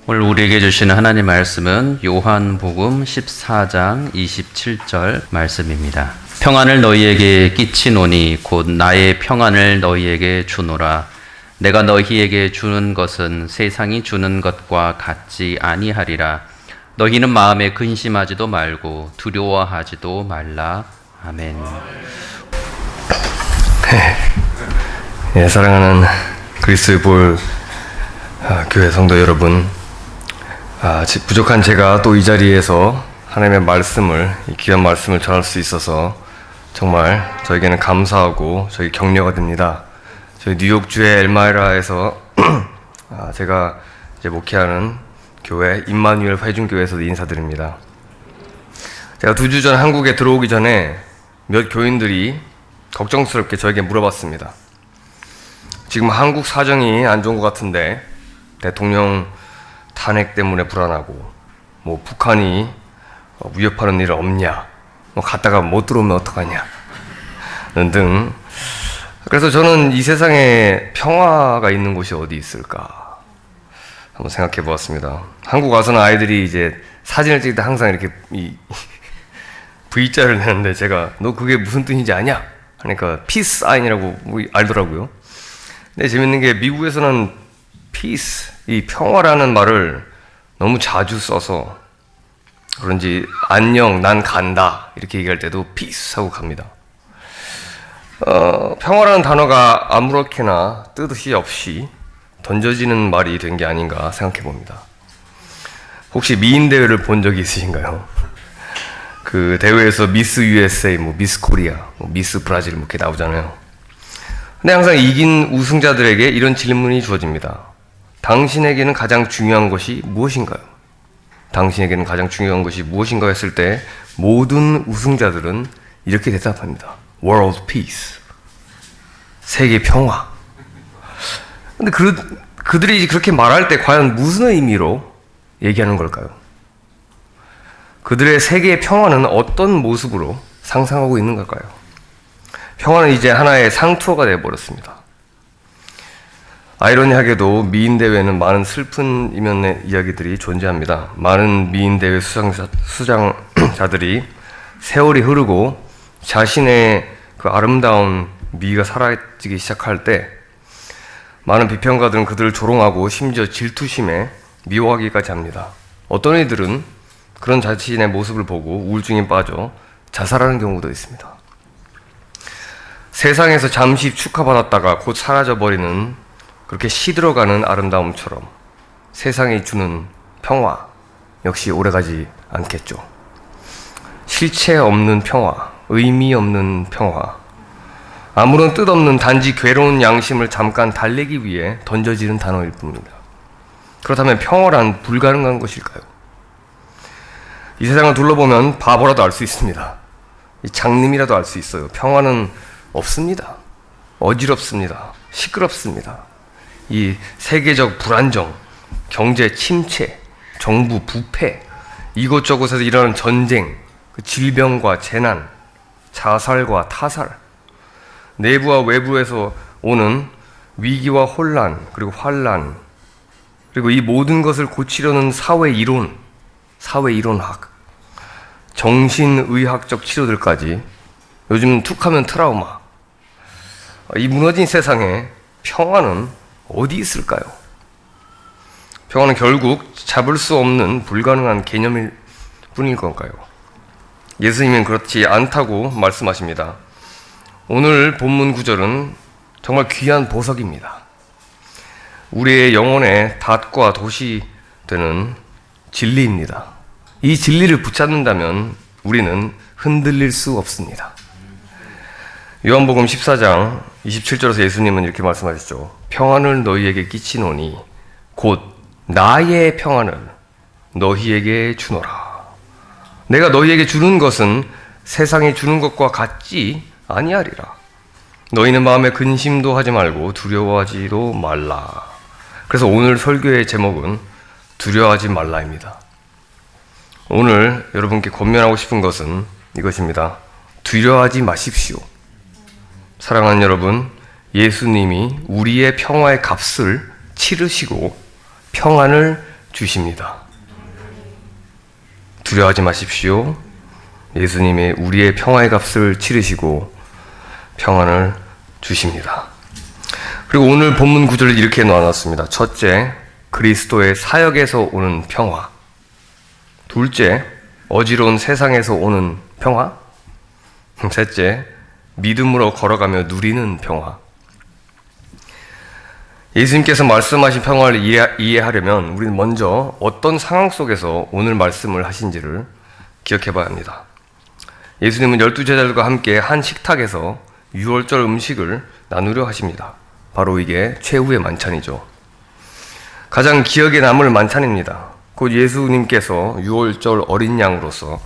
오늘 우리에게 주시는 하나님 말씀은 요한복음 14장 27절 말씀입니다. 평안을 너희에게 끼치노니 곧 나의 평안을 너희에게 주노라. 내가 너희에게 주는 것은 세상이 주는 것과 같지 아니하리라. 너희는 마음에 근심하지도 말고 두려워하지도 말라. 아멘. 예, 사랑하는 그리스도의 볼 교회 성도 여러분, 부족한 제가 또 이 자리에서 하나님의 말씀을, 이 귀한 말씀을 전할 수 있어서 정말 저에게는 감사하고 저희 격려가 됩니다. 저희 뉴욕주의 엘마이라에서 제가 이제 목회하는 교회 임마누엘 회중교회에서 인사드립니다. 제가 2주 전 한국에 들어오기 전에 몇 교인들이 걱정스럽게 저에게 물어봤습니다. 지금 한국 사정이 안 좋은 것 같은데 대통령 탄핵 때문에 불안하고, 북한이 위협하는 일 없냐, 갔다가 못 들어오면 어떡하냐 등등. 그래서 저는 이 세상에 평화가 있는 곳이 어디 있을까 한번 생각해 보았습니다. 한국 와서는 아이들이 이제 사진을 찍을 때 항상 이렇게 V자를 내는데 제가 너 그게 무슨 뜻인지 아냐? 하니까 피스 사인이라고 알더라고요. 근데 재밌는 게 미국에서는 피스, 이 평화라는 말을 너무 자주 써서 그런지 안녕, 난 간다 이렇게 얘기할 때도 피스 하고 갑니다. 평화라는 단어가 아무렇게나 뜻이 없이 던져지는 말이 된 게 아닌가 생각해 봅니다. 혹시 미인 대회를 본 적이 있으신가요? 그 대회에서 미스 USA, 미스 코리아, 미스 브라질 이렇게 나오잖아요. 근데 항상 이긴 우승자들에게 이런 질문이 주어집니다. 당신에게는 가장 중요한 것이 무엇인가요? 당신에게는 가장 중요한 것이 무엇인가 했을 때 모든 우승자들은 이렇게 대답합니다. World Peace. 세계 평화. 근데 그들이 그렇게 말할 때 과연 무슨 의미로 얘기하는 걸까요? 그들의 세계의 평화는 어떤 모습으로 상상하고 있는 걸까요? 평화는 이제 하나의 상투어가 되어버렸습니다. 아이러니하게도 미인대회는 많은 슬픈 이면의 이야기들이 존재합니다. 많은 미인대회 수장자들이 세월이 흐르고 자신의 그 아름다운 미가 사라지기 시작할 때 많은 비평가들은 그들을 조롱하고 심지어 질투심에 미워하기까지 합니다. 어떤 이들은 그런 자신의 모습을 보고 우울증에 빠져 자살하는 경우도 있습니다. 세상에서 잠시 축하받았다가 곧 사라져버리는 그렇게 시들어가는 아름다움처럼 세상이 주는 평화 역시 오래가지 않겠죠. 실체 없는 평화, 의미 없는 평화, 아무런 뜻없는 단지 괴로운 양심을 잠깐 달래기 위해 던져지는 단어일 뿐입니다. 그렇다면 평화란 불가능한 것일까요? 이 세상을 둘러보면 바보라도 알 수 있습니다. 장님이라도 알 수 있어요. 평화는 없습니다. 어지럽습니다. 시끄럽습니다. 이 세계적 불안정, 경제 침체, 정부 부패, 이곳저곳에서 일어나는 전쟁, 질병과 재난, 자살과 타살, 내부와 외부에서 오는 위기와 혼란, 그리고 환란, 그리고 이 모든 것을 고치려는 사회이론학, 정신의학적 치료들까지, 요즘 툭하면 트라우마. 이 무너진 세상에 평화는 어디 있을까요? 평화는 결국 잡을 수 없는 불가능한 개념일 뿐일 건가요? 예수님은 그렇지 않다고 말씀하십니다. 오늘 본문 구절은 정말 귀한 보석입니다. 우리의 영혼의 닷과 돛이 되는 진리입니다. 이 진리를 붙잡는다면 우리는 흔들릴 수 없습니다. 요한복음 14장 27절에서 예수님은 이렇게 말씀하셨죠. 평안을 너희에게 끼치노니 곧 나의 평안을 너희에게 주노라. 내가 너희에게 주는 것은 세상이 주는 것과 같지 아니하리라. 너희는 마음에 근심도 하지 말고 두려워하지도 말라. 그래서 오늘 설교의 제목은 두려워하지 말라입니다. 오늘 여러분께 권면하고 싶은 것은 이것입니다. 두려워하지 마십시오. 사랑하는 여러분, 예수님이 우리의 평화의 값을 치르시고 평안을 주십니다. 두려워하지 마십시오. 예수님이 우리의 평화의 값을 치르시고 평안을 주십니다. 그리고 오늘 본문 구절을 이렇게 나눴습니다. 첫째, 그리스도의 사역에서 오는 평화. 둘째, 어지러운 세상에서 오는 평화. 셋째, 믿음으로 걸어가며 누리는 평화. 예수님께서 말씀하신 평화를 이해하려면 우리는 먼저 어떤 상황 속에서 오늘 말씀을 하신지를 기억해 봐야 합니다. 예수님은 12제자들과 함께 한 식탁에서 유월절 음식을 나누려 하십니다. 바로 이게 최후의 만찬이죠. 가장 기억에 남을 만찬입니다. 곧 예수님께서 유월절 어린 양으로서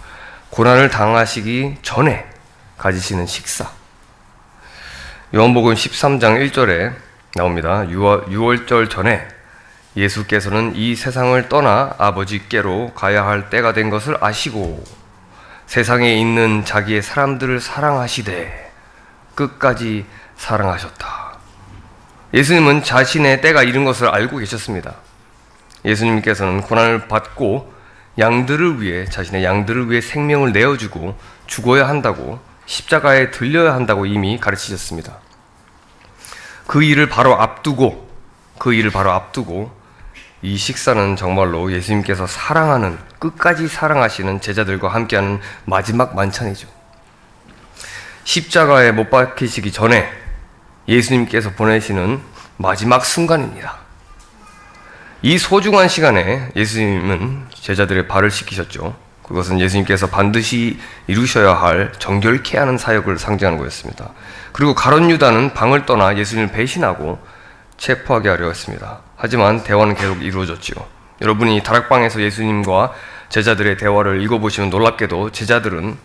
고난을 당하시기 전에 가지시는 식사. 요한복음 13장 1절에 나옵니다. 유월절 전에 예수께서는 이 세상을 떠나 아버지께로 가야 할 때가 된 것을 아시고 세상에 있는 자기의 사람들을 사랑하시되 끝까지 사랑하셨다. 예수님은 자신의 때가 이른 것을 알고 계셨습니다. 예수님께서는 고난을 받고 자신의 양들을 위해 생명을 내어주고 죽어야 한다고, 십자가에 들려야 한다고 이미 가르치셨습니다. 그 일을 바로 앞두고 이 식사는 정말로 예수님께서 끝까지 사랑하시는 제자들과 함께하는 마지막 만찬이죠. 십자가에 못 박히시기 전에 예수님께서 보내시는 마지막 순간입니다. 이 소중한 시간에 예수님은 제자들의 발을 씻기셨죠. 그것은 예수님께서 반드시 이루셔야 할 정결케 하는 사역을 상징하는 거였습니다. 그리고 가룟 유다는 방을 떠나 예수님을 배신하고 체포하게 하려 했습니다. 하지만 대화는 계속 이루어졌지요. 여러분이 다락방에서 예수님과 제자들의 대화를 읽어보시면 놀랍게도 제자들은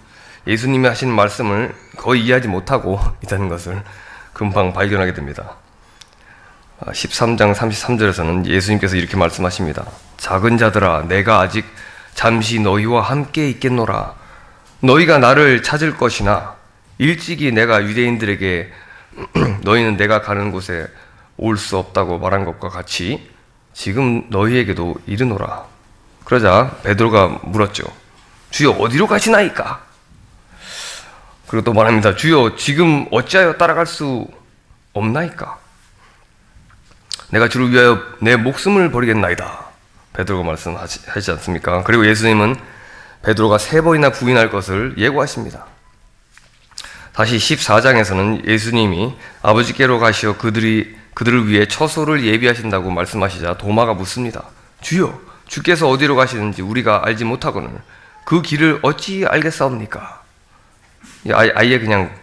예수님이 하신 말씀을 거의 이해하지 못하고 있다는 것을 금방 발견하게 됩니다. 13장 33절에서는 예수님께서 이렇게 말씀하십니다. 작은 자들아, 내가 아직 잠시 너희와 함께 있겠노라. 너희가 나를 찾을 것이나 일찍이 내가 유대인들에게 너희는 내가 가는 곳에 올 수 없다고 말한 것과 같이 지금 너희에게도 이르노라. 그러자 베드로가 물었죠. 주여, 어디로 가시나이까? 그리고 또 말합니다. 주여, 지금 어찌하여 따라갈 수 없나이까? 내가 주를 위하여 내 목숨을 버리겠나이다. 베드로가 말씀하시지 않습니까? 그리고 예수님은 베드로가 3번이나 부인할 것을 예고하십니다. 다시 14장에서는 예수님이 아버지께로 가시어 그들을 위해 처소를 예비하신다고 말씀하시자 도마가 묻습니다. 주여, 주께서 어디로 가시는지 우리가 알지 못하거늘 그 길을 어찌 알겠사옵니까? 아예 그냥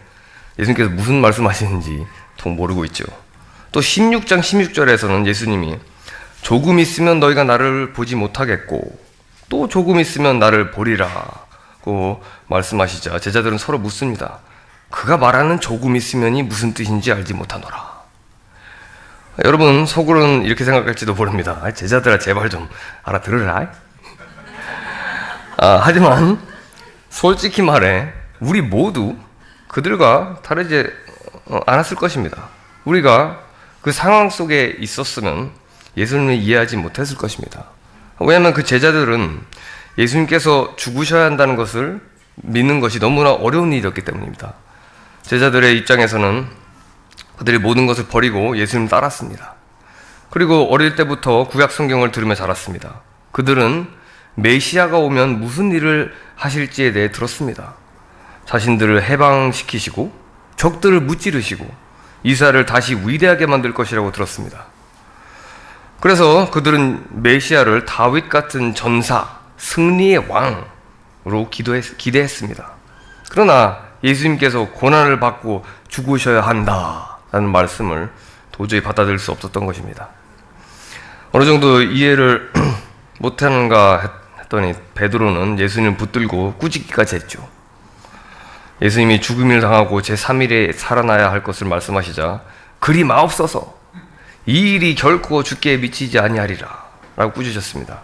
예수님께서 무슨 말씀하시는지 모르고 있죠. 또 16장 16절에서는 예수님이 조금 있으면 너희가 나를 보지 못하겠고 또 조금 있으면 나를 보리라고 말씀하시자 제자들은 서로 묻습니다. 그가 말하는 조금 있으면이 무슨 뜻인지 알지 못하노라. 여러분 속으로는 이렇게 생각할지도 모릅니다. 제자들아, 제발 좀 알아들으라. 하지만 솔직히 말해 우리 모두 그들과 다르지 않았을 것입니다. 우리가 그 상황 속에 있었으면 예수님을 이해하지 못했을 것입니다. 왜냐하면 그 제자들은 예수님께서 죽으셔야 한다는 것을 믿는 것이 너무나 어려운 일이었기 때문입니다. 제자들의 입장에서는 그들이 모든 것을 버리고 예수님을 따랐습니다. 그리고 어릴 때부터 구약 성경을 들으며 자랐습니다. 그들은 메시아가 오면 무슨 일을 하실지에 대해 들었습니다. 자신들을 해방시키시고 적들을 무찌르시고 이스라엘을 다시 위대하게 만들 것이라고 들었습니다. 그래서 그들은 메시아를 다윗 같은 전사, 승리의 왕으로 기대했습니다. 그러나 예수님께서 고난을 받고 죽으셔야 한다라는 말씀을 도저히 받아들일 수 없었던 것입니다. 어느 정도 이해를 못하는가 했더니 베드로는 예수님을 붙들고 꾸짖기까지 했죠. 예수님이 죽음을 당하고 제3일에 살아나야 할 것을 말씀하시자 그리 마옵소서, 이 일이 결코 주께 미치지 아니하리라 라고 꾸짖으셨습니다.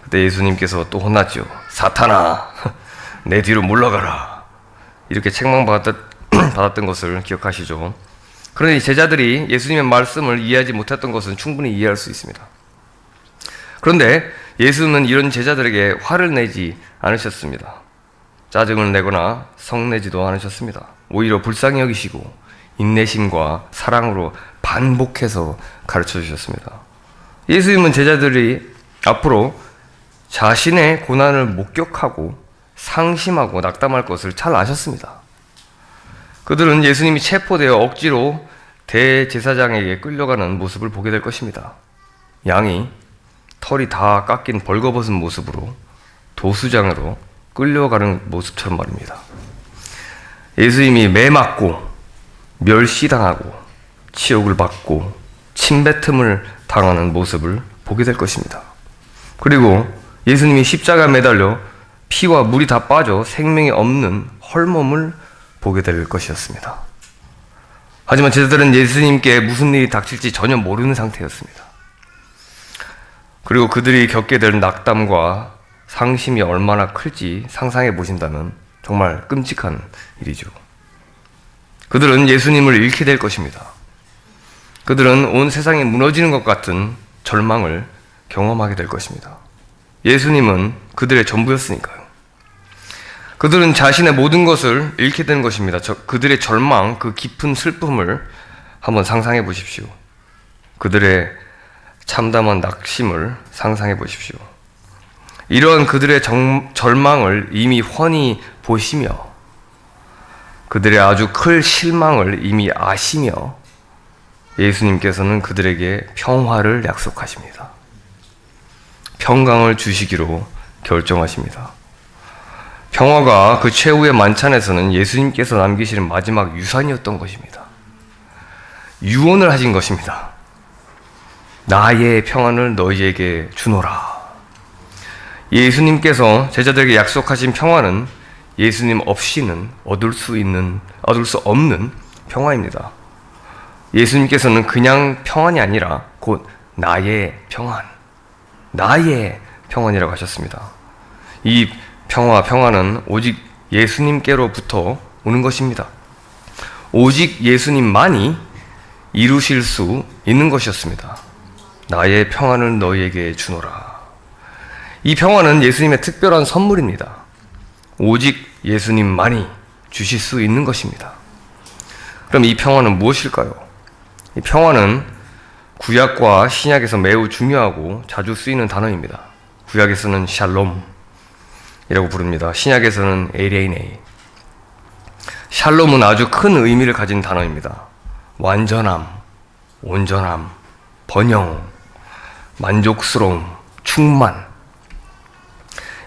그때 예수님께서 또 혼났죠. 사탄아, 내 뒤로 물러가라. 이렇게 책망받았던 것을 기억하시죠. 그러니 제자들이 예수님의 말씀을 이해하지 못했던 것은 충분히 이해할 수 있습니다. 그런데 예수는 이런 제자들에게 화를 내지 않으셨습니다. 짜증을 내거나 성내지도 않으셨습니다. 오히려 불쌍히 여기시고 인내심과 사랑으로 반복해서 가르쳐 주셨습니다. 예수님은 제자들이 앞으로 자신의 고난을 목격하고 상심하고 낙담할 것을 잘 아셨습니다. 그들은 예수님이 체포되어 억지로 대제사장에게 끌려가는 모습을 보게 될 것입니다. 양이 털이 다 깎인 벌거벗은 모습으로 도수장으로 끌려가는 모습처럼 말입니다. 예수님이 매맞고 멸시당하고 치욕을 받고 침뱉음을 당하는 모습을 보게 될 것입니다. 그리고 예수님이 십자가에 매달려 피와 물이 다 빠져 생명이 없는 헐몸을 보게 될 것이었습니다. 하지만 제자들은 예수님께 무슨 일이 닥칠지 전혀 모르는 상태였습니다. 그리고 그들이 겪게 될 낙담과 상심이 얼마나 클지 상상해 보신다면 정말 끔찍한 일이죠. 그들은 예수님을 잃게 될 것입니다. 그들은 온 세상이 무너지는 것 같은 절망을 경험하게 될 것입니다. 예수님은 그들의 전부였으니까요. 그들은 자신의 모든 것을 잃게 되는 것입니다. 그들의 절망, 그 깊은 슬픔을 한번 상상해 보십시오. 그들의 참담한 낙심을 상상해 보십시오. 이러한 그들의 절망을 이미 훤히 보시며 그들의 아주 큰 실망을 이미 아시며 예수님께서는 그들에게 평화를 약속하십니다. 평강을 주시기로 결정하십니다. 평화가 그 최후의 만찬에서는 예수님께서 남기시는 마지막 유산이었던 것입니다. 유언을 하신 것입니다. 나의 평안을 너희에게 주노라. 예수님께서 제자들에게 약속하신 평화는 예수님 없이는 얻을 수 없는 평화입니다. 예수님께서는 그냥 평안이 아니라 곧 나의 평안이라고 하셨습니다. 이 평화는 오직 예수님께로부터 오는 것입니다. 오직 예수님만이 이루실 수 있는 것이었습니다. 나의 평안을 너희에게 주노라. 이 평화는 예수님의 특별한 선물입니다. 오직 예수님만이 주실 수 있는 것입니다. 그럼 이 평화는 무엇일까요? 이 평화는 구약과 신약에서 매우 중요하고 자주 쓰이는 단어입니다. 구약에서는 샬롬이라고 부릅니다. 신약에서는 에레이네. 샬롬은 아주 큰 의미를 가진 단어입니다. 완전함, 온전함, 번영, 만족스러움, 충만.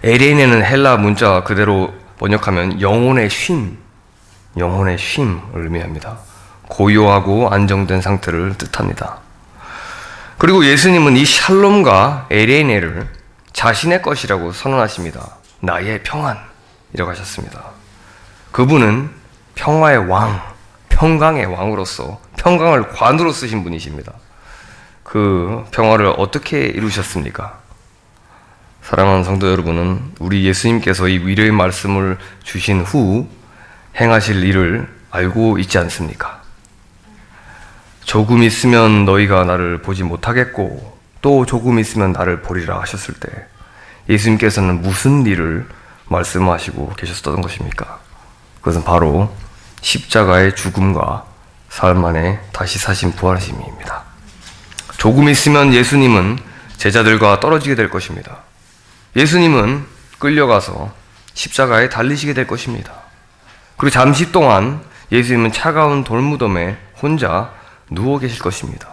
에레이네는 헬라 문자 그대로 번역하면 영혼의 쉼을 의미합니다. 고요하고 안정된 상태를 뜻합니다. 그리고 예수님은 이 샬롬과 에레이네를 자신의 것이라고 선언하십니다. 나의 평안이라고 하셨습니다. 그분은 평화의 왕, 평강의 왕으로서 평강을 관으로 쓰신 분이십니다. 그 평화를 어떻게 이루셨습니까? 사랑하는 성도 여러분은 우리 예수님께서 이 위로의 말씀을 주신 후 행하실 일을 알고 있지 않습니까? 조금 있으면 너희가 나를 보지 못하겠고 또 조금 있으면 나를 보리라 하셨을 때 예수님께서는 무슨 일을 말씀하시고 계셨던 것입니까? 그것은 바로 십자가의 죽음과 사흘 만에 다시 사신 부활하심입니다. 조금 있으면 예수님은 제자들과 떨어지게 될 것입니다. 예수님은 끌려가서 십자가에 달리시게 될 것입니다. 그리고 잠시 동안 예수님은 차가운 돌무덤에 혼자 누워 계실 것입니다.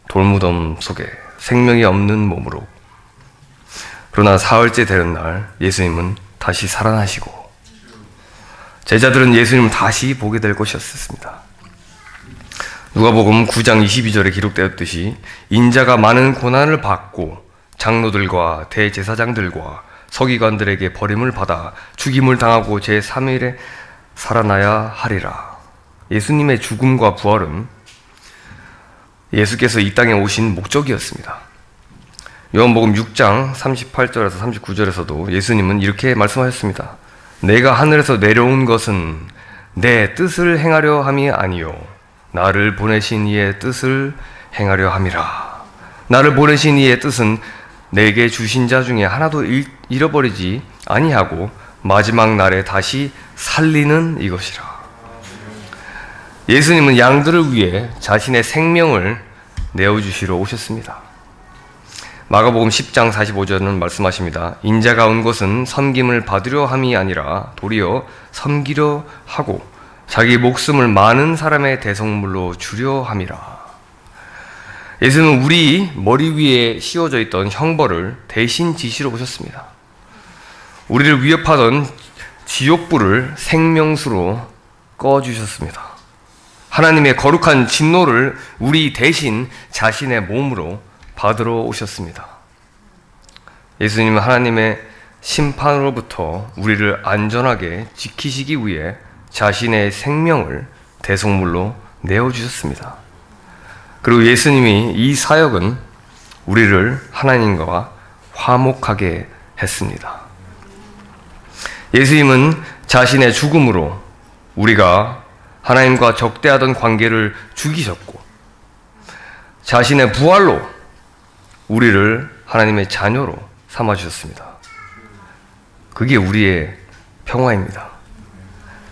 돌무덤 속에 생명이 없는 몸으로. 그러나 사흘째 되는 날 예수님은 다시 살아나시고 제자들은 예수님을 다시 보게 될 것이었습니다. 누가복음 9장 22절에 기록되었듯이 인자가 많은 고난을 받고 장로들과 대제사장들과 서기관들에게 버림을 받아 죽임을 당하고 제3일에 살아나야 하리라. 예수님의 죽음과 부활은 예수께서 이 땅에 오신 목적이었습니다. 요한복음 6장 38절에서 39절에서도 예수님은 이렇게 말씀하셨습니다. 내가 하늘에서 내려온 것은 내 뜻을 행하려 함이 아니요 나를 보내신 이의 뜻을 행하려 함이라. 나를 보내신 이의 뜻은 내게 주신 자 중에 하나도 잃어버리지 아니하고 마지막 날에 다시 살리는 이것이라. 예수님은 양들을 위해 자신의 생명을 내어주시러 오셨습니다. 마가복음 10장 45절은 말씀하십니다. 인자가 온 것은 섬김을 받으려 함이 아니라 도리어 섬기려 하고 자기 목숨을 많은 사람의 대성물로 주려 함이라. 예수는 우리 머리 위에 씌워져 있던 형벌을 대신 지시러 오셨습니다. 우리를 위협하던 지옥불을 생명수로 꺼주셨습니다. 하나님의 거룩한 진노를 우리 대신 자신의 몸으로 받으러 오셨습니다. 예수님은 하나님의 심판으로부터 우리를 안전하게 지키시기 위해 자신의 생명을 대속물로 내어주셨습니다. 그리고 예수님이 이 사역은 우리를 하나님과 화목하게 했습니다. 예수님은 자신의 죽음으로 우리가 하나님과 적대하던 관계를 죽이셨고, 자신의 부활로 우리를 하나님의 자녀로 삼아주셨습니다. 그게 우리의 평화입니다.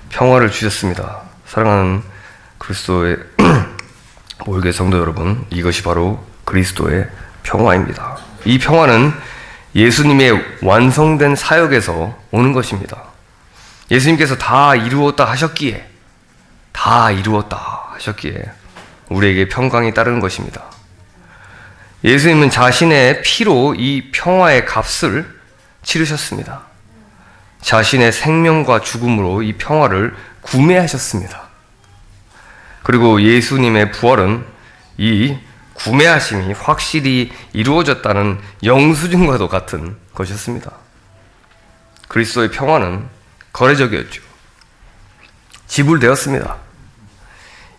평화를 주셨습니다. 사랑하는 그리스도의 모일교회 성도 여러분, 이것이 바로 그리스도의 평화입니다. 이 평화는 예수님의 완성된 사역에서 오는 것입니다. 예수님께서 다 이루었다 하셨기에 우리에게 평강이 따르는 것입니다. 예수님은 자신의 피로 이 평화의 값을 치르셨습니다. 자신의 생명과 죽음으로 이 평화를 구매하셨습니다. 그리고 예수님의 부활은 이 구매하심이 확실히 이루어졌다는 영수증과도 같은 것이었습니다. 그리스도의 평화는 거래적이었죠. 지불되었습니다.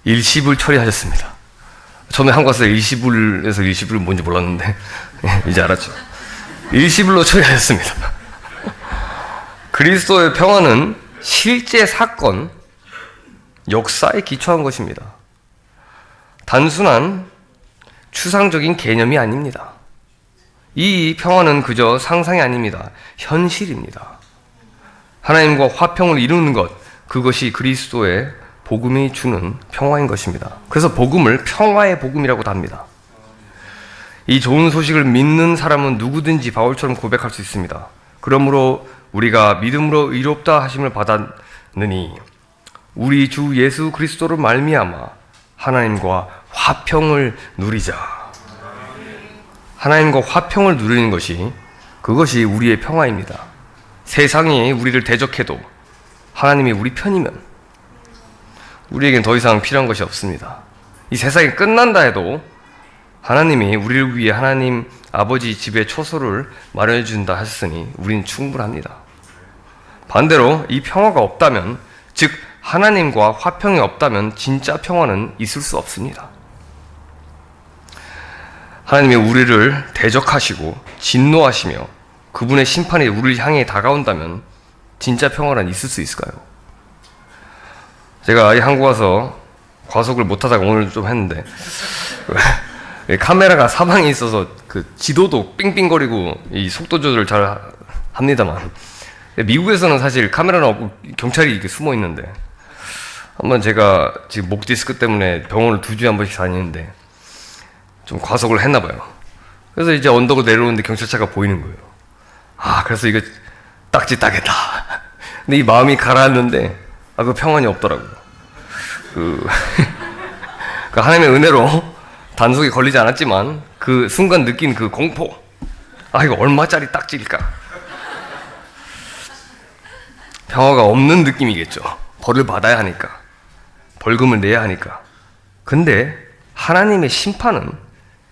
일시불 처리하셨습니다. 처음에 한국 와서 일시불이 뭔지 몰랐는데 이제 알았죠. 일시불로 처리하셨습니다. 그리스도의 평화는 실제 사건, 역사에 기초한 것입니다. 단순한 추상적인 개념이 아닙니다. 이 평화는 그저 상상이 아닙니다. 현실입니다. 하나님과 화평을 이루는 것, 그것이 그리스도의 복음이 주는 평화인 것입니다. 그래서 복음을 평화의 복음이라고도 합니다. 이 좋은 소식을 믿는 사람은 누구든지 바울처럼 고백할 수 있습니다. 그러므로 우리가 믿음으로 의롭다 하심을 받았느니 우리 주 예수 그리스도로 말미암아 하나님과 화평을 누리자. 하나님과 화평을 누리는 것이, 그것이 우리의 평화입니다. 세상이 우리를 대적해도 하나님이 우리 편이면 우리에겐 더 이상 필요한 것이 없습니다. 이 세상이 끝난다 해도 하나님이 우리를 위해 하나님 아버지 집에 초소를 마련해 준다 하셨으니 우리는 충분합니다. 반대로 이 평화가 없다면, 즉 하나님과 화평이 없다면 진짜 평화는 있을 수 없습니다. 하나님이 우리를 대적하시고 진노하시며 그분의 심판이 우리를 향해 다가온다면 진짜 평화는 있을 수 있을까요? 제가 한국 와서 과속을 못하다가 오늘 좀 했는데 카메라가 사방에 있어서 그 지도도 삥삥거리고 이 속도 조절을 잘 합니다만, 미국에서는 사실 카메라는 없고 경찰이 이렇게 숨어 있는데, 한번 제가 지금 목 디스크 때문에 병원을 2주에 한 번씩 다니는데 좀 과속을 했나 봐요. 그래서 이제 언덕을 내려오는데 경찰차가 보이는 거예요. 그래서 이거 딱지 따겠다. 근데 이 마음이 가라앉는데 그 평안이 없더라고요. 그 하나님의 은혜로 단속에 걸리지 않았지만 그 순간 느낀 그 공포, 이거 얼마짜리 딱지일까? 평화가 없는 느낌이겠죠. 벌을 받아야 하니까, 벌금을 내야 하니까. 근데 하나님의 심판은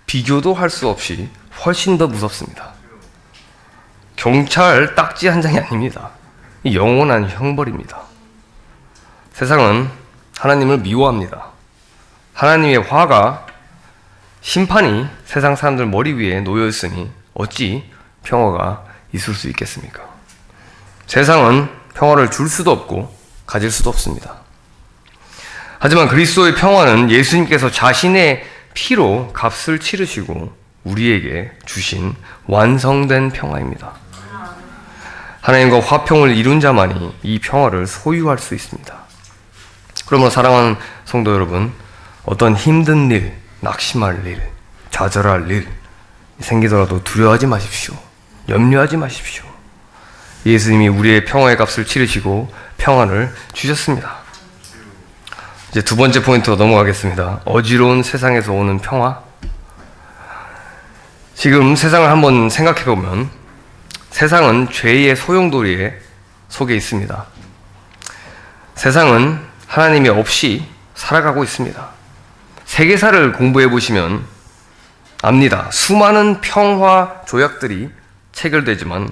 비교도 할 수 없이 훨씬 더 무섭습니다. 경찰 딱지 한 장이 아닙니다. 영원한 형벌입니다. 세상은 하나님을 미워합니다. 하나님의 화가, 심판이 세상 사람들 머리 위에 놓여 있으니 어찌 평화가 있을 수 있겠습니까? 세상은 평화를 줄 수도 없고 가질 수도 없습니다. 하지만 그리스도의 평화는 예수님께서 자신의 피로 값을 치르시고 우리에게 주신 완성된 평화입니다. 하나님과 화평을 이룬 자만이 이 평화를 소유할 수 있습니다. 그러므로 사랑하는 성도 여러분, 어떤 힘든 일, 낙심할 일, 좌절할 일 생기더라도 두려워하지 마십시오. 염려하지 마십시오. 예수님이 우리의 평화의 값을 치르시고 평안을 주셨습니다. 이제 두 번째 포인트로 넘어가겠습니다. 어지러운 세상에서 오는 평화. 지금 세상을 한번 생각해 보면 세상은 죄의 소용돌이 속에 있습니다. 세상은 하나님이 없이 살아가고 있습니다. 세계사를 공부해 보시면 압니다. 수많은 평화 조약들이 체결되지만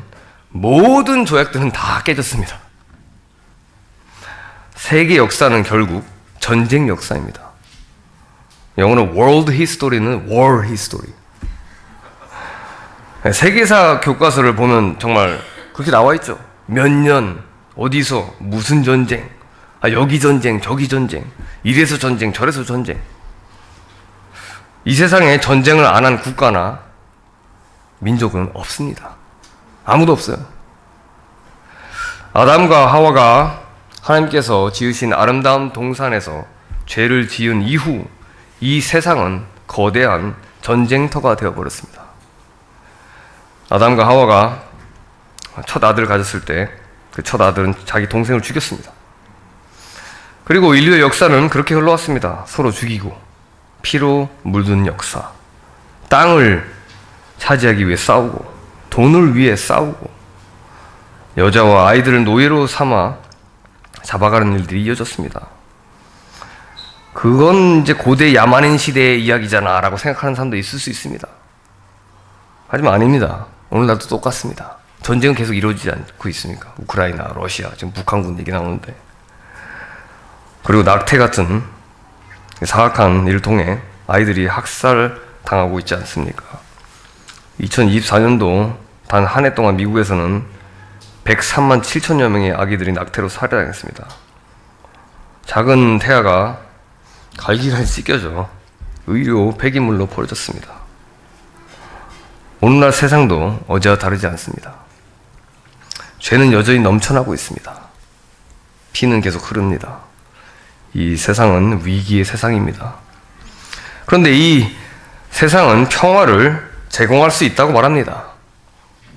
모든 조약들은 다 깨졌습니다. 세계 역사는 결국 전쟁 역사입니다. 영어로 world history는 war history. 세계사 교과서를 보면 정말 그렇게 나와 있죠. 몇 년, 어디서, 무슨 전쟁, 여기 전쟁, 저기 전쟁, 이래서 전쟁, 저래서 전쟁. 이 세상에 전쟁을 안 한 국가나 민족은 없습니다. 아무도 없어요. 아담과 하와가 하나님께서 지으신 아름다운 동산에서 죄를 지은 이후 이 세상은 거대한 전쟁터가 되어버렸습니다. 아담과 하와가 첫 아들을 가졌을 때 그 첫 아들은 자기 동생을 죽였습니다. 그리고 인류의 역사는 그렇게 흘러왔습니다. 서로 죽이고 피로 물든 역사, 땅을 차지하기 위해 싸우고 돈을 위해 싸우고 여자와 아이들을 노예로 삼아 잡아가는 일들이 이어졌습니다. 그건 이제 고대 야만인 시대의 이야기잖아 라고 생각하는 사람도 있을 수 있습니다. 하지만 아닙니다. 오늘날도 똑같습니다. 전쟁은 계속 이루어지지 않고 있으니까. 우크라이나, 러시아, 지금 북한군 얘기 나오는데, 그리고 낙태 같은 사악한 일을 통해 아이들이 학살 당하고 있지 않습니까? 2024년도 단 한 해 동안 미국에서는 103만 7천여 명의 아기들이 낙태로 살해당했습니다. 작은 태아가 갈기갈기 찢겨져 의료 폐기물로 버려졌습니다. 오늘날 세상도 어제와 다르지 않습니다. 죄는 여전히 넘쳐나고 있습니다. 피는 계속 흐릅니다. 이 세상은 위기의 세상입니다. 그런데 이 세상은 평화를 제공할 수 있다고 말합니다.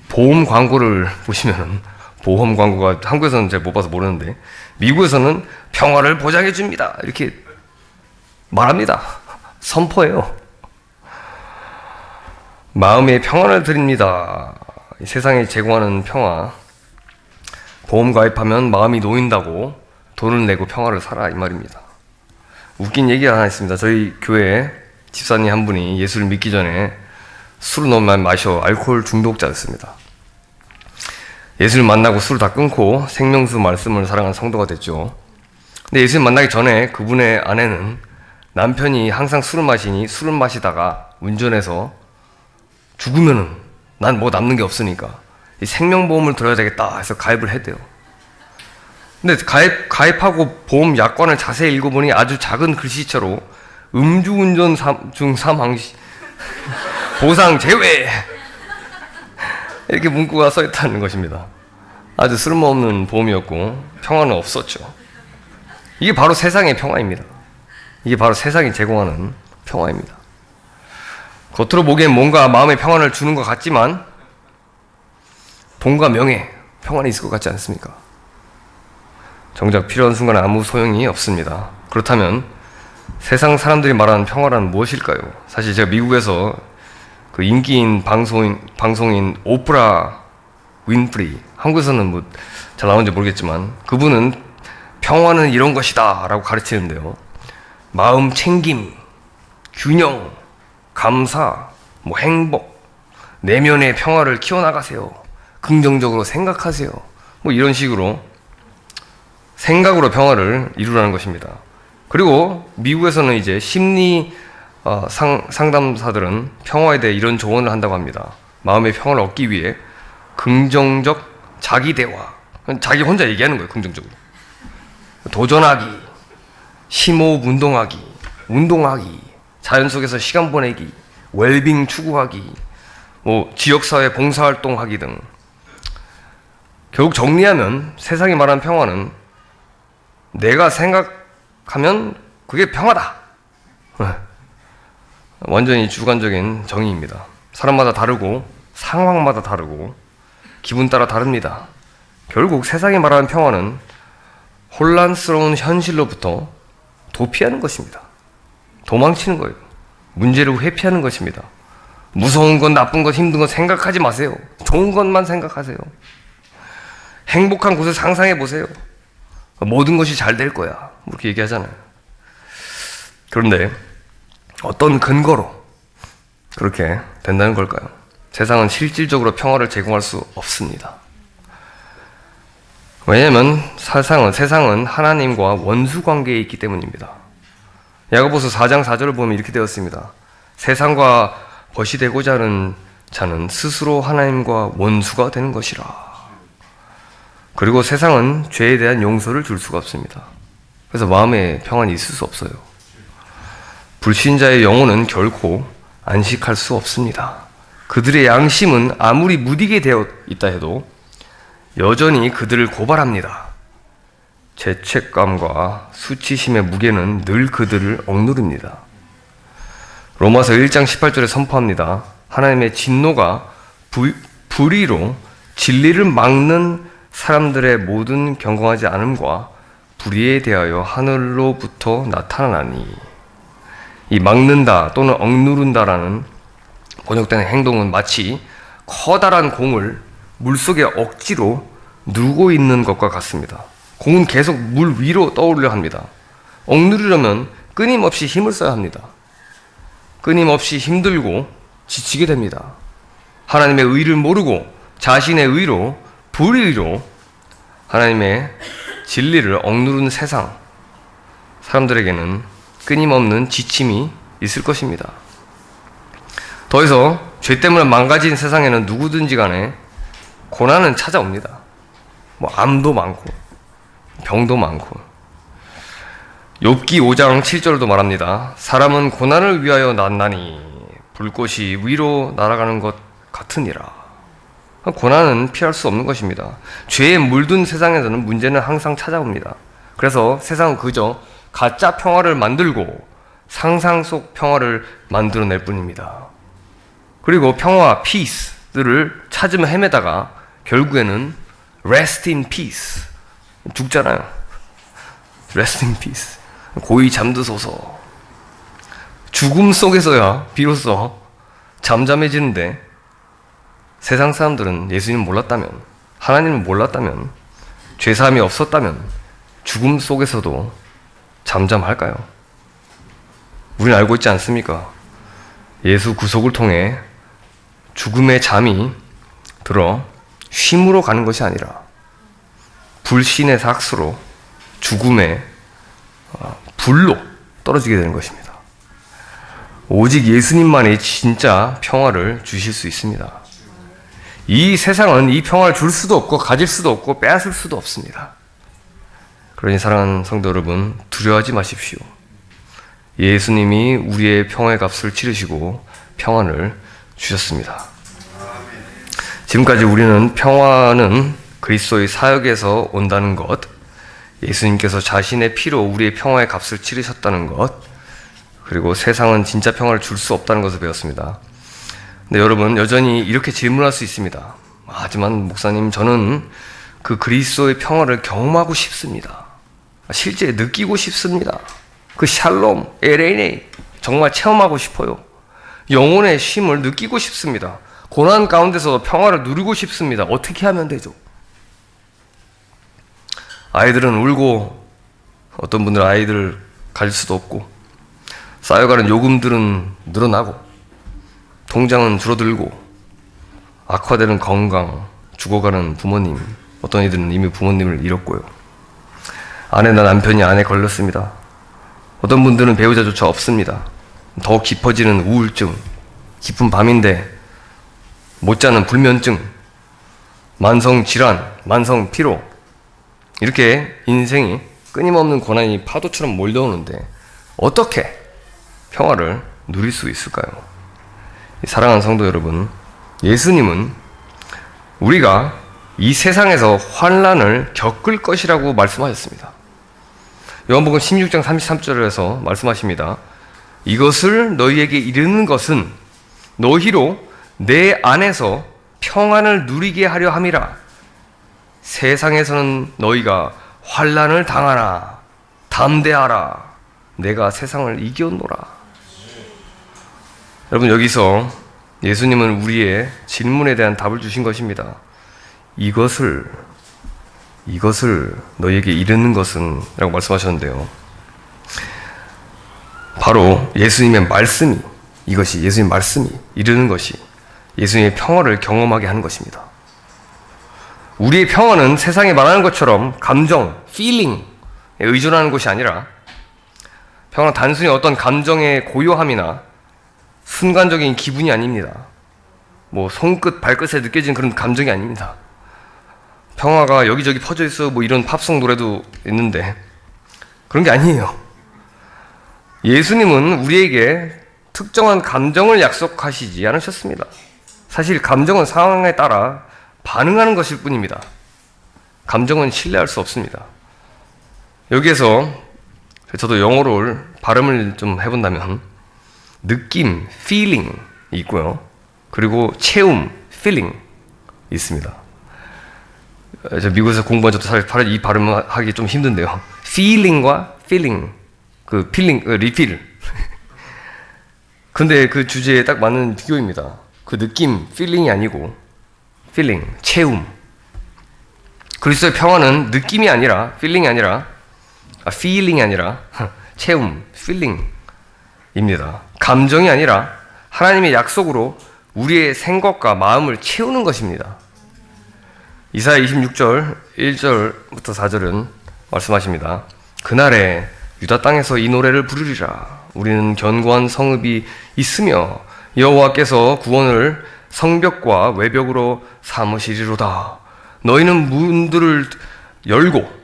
보험 광고를 보시면 보험 광고가 한국에서는 제가 못 봐서 모르는데 미국에서는 평화를 보장해 줍니다. 이렇게 말합니다. 선포해요. 마음의 평안을 드립니다. 이 세상에 제공하는 평화. 보험 가입하면 마음이 놓인다고 돈을 내고 평화를 살아 이 말입니다. 웃긴 얘기가 하나 있습니다. 저희 교회에 집사님 한 분이 예수를 믿기 전에 술을 너무 많이 마셔 알코올 중독자였습니다. 예수를 만나고 술을 다 끊고 생명수 말씀을 사랑하는 성도가 됐죠. 근데 예수를 만나기 전에 그분의 아내는 남편이 항상 술을 마시니 술을 마시다가 운전해서 죽으면은 난 뭐 남는 게 없으니까 이 생명보험을 들어야 되겠다 해서 가입을 했대요. 근데 가입하고 보험 약관을 자세히 읽어보니 아주 작은 글씨체로 음주운전 중 사망 시 보상 제외 이렇게 문구가 써 있다는 것입니다. 아주 쓸모없는 보험이었고 평화는 없었죠. 이게 바로 세상의 평화입니다. 이게 바로 세상이 제공하는 평화입니다. 겉으로 보기엔 뭔가 마음의 평안을 주는 것 같지만 돈과 명예, 평안이 있을 것 같지 않습니까? 정작 필요한 순간에 아무 소용이 없습니다. 그렇다면 세상 사람들이 말하는 평화란 무엇일까요? 사실 제가 미국에서 그 인기인 방송인 오프라 윈프리, 한국에서는 뭐 잘 나오는지 모르겠지만 그분은 평화는 이런 것이다 라고 가르치는데요. 마음 챙김, 균형, 감사, 뭐 행복, 내면의 평화를 키워나가세요. 긍정적으로 생각하세요. 뭐 이런 식으로 생각으로 평화를 이루라는 것입니다. 그리고 미국에서는 이제 심리 상담사들은 평화에 대해 이런 조언을 한다고 합니다. 마음의 평화를 얻기 위해 긍정적 자기 대화, 자기 혼자 얘기하는 거예요. 긍정적으로 도전하기, 심호흡 운동하기, 자연 속에서 시간 보내기, 웰빙 추구하기, 지역사회 봉사활동하기 등 결국 정리하면 세상이 말하는 평화는 내가 생각하면 그게 평화다. 완전히 주관적인 정의입니다. 사람마다 다르고 상황마다 다르고 기분 따라 다릅니다. 결국 세상이 말하는 평화는 혼란스러운 현실로부터 도피하는 것입니다. 도망치는 거예요. 문제를 회피하는 것입니다. 무서운 것, 나쁜 것, 힘든 것 생각하지 마세요. 좋은 것만 생각하세요. 행복한 곳을 상상해 보세요. 모든 것이 잘 될 거야. 이렇게 얘기하잖아요. 그런데 어떤 근거로 그렇게 된다는 걸까요? 세상은 실질적으로 평화를 제공할 수 없습니다. 왜냐하면 세상은 하나님과 원수 관계에 있기 때문입니다. 야고보서 4장 4절을 보면 이렇게 되었습니다. 세상과 벗이 되고자 하는 자는 스스로 하나님과 원수가 되는 것이라. 그리고 세상은 죄에 대한 용서를 줄 수가 없습니다. 그래서 마음에 평안이 있을 수 없어요. 불신자의 영혼은 결코 안식할 수 없습니다. 그들의 양심은 아무리 무디게 되어 있다 해도 여전히 그들을 고발합니다. 죄책감과 수치심의 무게는 늘 그들을 억누릅니다. 로마서 1장 18절에 선포합니다. 하나님의 진노가 불의로 진리를 막는 사람들의 모든 경건하지 않음과 불의에 대하여 하늘로부터 나타나니, 이 막는다 또는 억누른다라는 번역되는 행동은 마치 커다란 공을 물속에 억지로 누르고 있는 것과 같습니다. 공은 계속 물 위로 떠오르려 합니다. 억누르려면 끊임없이 힘을 써야 합니다. 끊임없이 힘들고 지치게 됩니다. 하나님의 의를 모르고 자신의 의로, 불의로 하나님의 진리를 억누르는 세상, 사람들에게는 끊임없는 지침이 있을 것입니다. 더해서 죄 때문에 망가진 세상에는 누구든지 간에 고난은 찾아옵니다. 암도 많고 병도 많고. 욥기 5장 7절도 말합니다. 사람은 고난을 위하여 났나니 불꽃이 위로 날아가는 것 같으니라. 고난은 피할 수 없는 것입니다. 죄에 물든 세상에서는 문제는 항상 찾아옵니다. 그래서 세상은 그저 가짜 평화를 만들고 상상 속 평화를 만들어낼 뿐입니다. 그리고 평화, peace들을 찾으며 헤매다가 결국에는 rest in peace, 죽잖아요. rest in peace, 고이 잠드소서. 죽음 속에서야 비로소 잠잠해지는데, 세상 사람들은 예수님을 몰랐다면, 하나님을 몰랐다면, 죄사함이 없었다면 죽음 속에서도 잠잠할까요? 우리는 알고 있지 않습니까? 예수 구속을 통해 죽음의 잠이 들어 쉼으로 가는 것이 아니라 불신의 삭스로 죽음의 불로 떨어지게 되는 것입니다. 오직 예수님만이 진짜 평화를 주실 수 있습니다. 이 세상은 이 평화를 줄 수도 없고 가질 수도 없고 빼앗을 수도 없습니다. 그러니 사랑하는 성도 여러분, 두려워하지 마십시오. 예수님이 우리의 평화의 값을 치르시고 평안을 주셨습니다. 지금까지 우리는 평화는 그리스도의 사역에서 온다는 것, 예수님께서 자신의 피로 우리의 평화의 값을 치르셨다는 것, 그리고 세상은 진짜 평화를 줄 수 없다는 것을 배웠습니다. 근데 여러분, 여전히 이렇게 질문할 수 있습니다. 하지만 목사님, 저는 그 그리스도의 평화를 경험하고 싶습니다. 실제 느끼고 싶습니다. 그 샬롬, 에레네, 정말 체험하고 싶어요. 영혼의 쉼을 느끼고 싶습니다. 고난 가운데서 평화를 누리고 싶습니다. 어떻게 하면 되죠? 아이들은 울고, 어떤 분들은 아이들을 가질 수도 없고, 쌓여가는 요금들은 늘어나고, 통장은 줄어들고, 악화되는 건강, 죽어가는 부모님, 어떤 이들은 이미 부모님을 잃었고요. 아내나 남편이 암에 걸렸습니다. 어떤 분들은 배우자조차 없습니다. 더 깊어지는 우울증, 깊은 밤인데 못 자는 불면증, 만성 질환, 만성 피로, 이렇게 인생이 끊임없는 고난이 파도처럼 몰려오는데 어떻게 평화를 누릴 수 있을까요? 사랑하는 성도 여러분, 예수님은 우리가 이 세상에서 환난을 겪을 것이라고 말씀하셨습니다. 요한복음 16장 33절에서 말씀하십니다. 이것을 너희에게 이르는 것은 너희로 내 안에서 평안을 누리게 하려 함이라. 세상에서는 너희가 환난을 당하나 담대하라. 내가 세상을 이겼노라. 여러분, 여기서 예수님은 우리의 질문에 대한 답을 주신 것입니다. 이것을 너희에게 이르는 것은 라고 말씀하셨는데요. 바로 예수님의 말씀이, 이것이 예수님의 말씀이 이르는 것이 예수님의 평화를 경험하게 하는 것입니다. 우리의 평화는 세상에 말하는 것처럼 감정, feeling에 의존하는 것이 아니라, 평화는 단순히 어떤 감정의 고요함이나 순간적인 기분이 아닙니다. 뭐 손끝, 발끝에 느껴지는 그런 감정이 아닙니다. 평화가 여기저기 퍼져 있어 뭐 이런 팝송 노래도 있는데 그런 게 아니에요. 예수님은 우리에게 특정한 감정을 약속하시지 않으셨습니다. 사실 감정은 상황에 따라 반응하는 것일 뿐입니다. 감정은 신뢰할 수 없습니다. 여기에서 저도 영어로 발음을 좀 해본다면 느낌, feeling 있고요. 그리고 체험, feeling 있습니다. 저 미국에서 공부한 저도 사실 이 발음을 하기 좀 힘든데요. feeling과 feeling, 그 feeling, refill. 근데 그 주제에 딱 맞는 비교입니다. 그 느낌, feeling이 아니고 feeling, 체험. 그리스도의 평화는 느낌이 아니라, feeling이 아니라, feeling이 아니라 체험, feeling입니다. 감정이 아니라 하나님의 약속으로 우리의 생각과 마음을 채우는 것입니다. 이사야 26절 1절부터 4절은 말씀하십니다. 그날에 유다 땅에서 이 노래를 부르리라. 우리는 견고한 성읍이 있으며 여호와께서 구원을 성벽과 외벽으로 삼으시리로다. 너희는 문들을 열고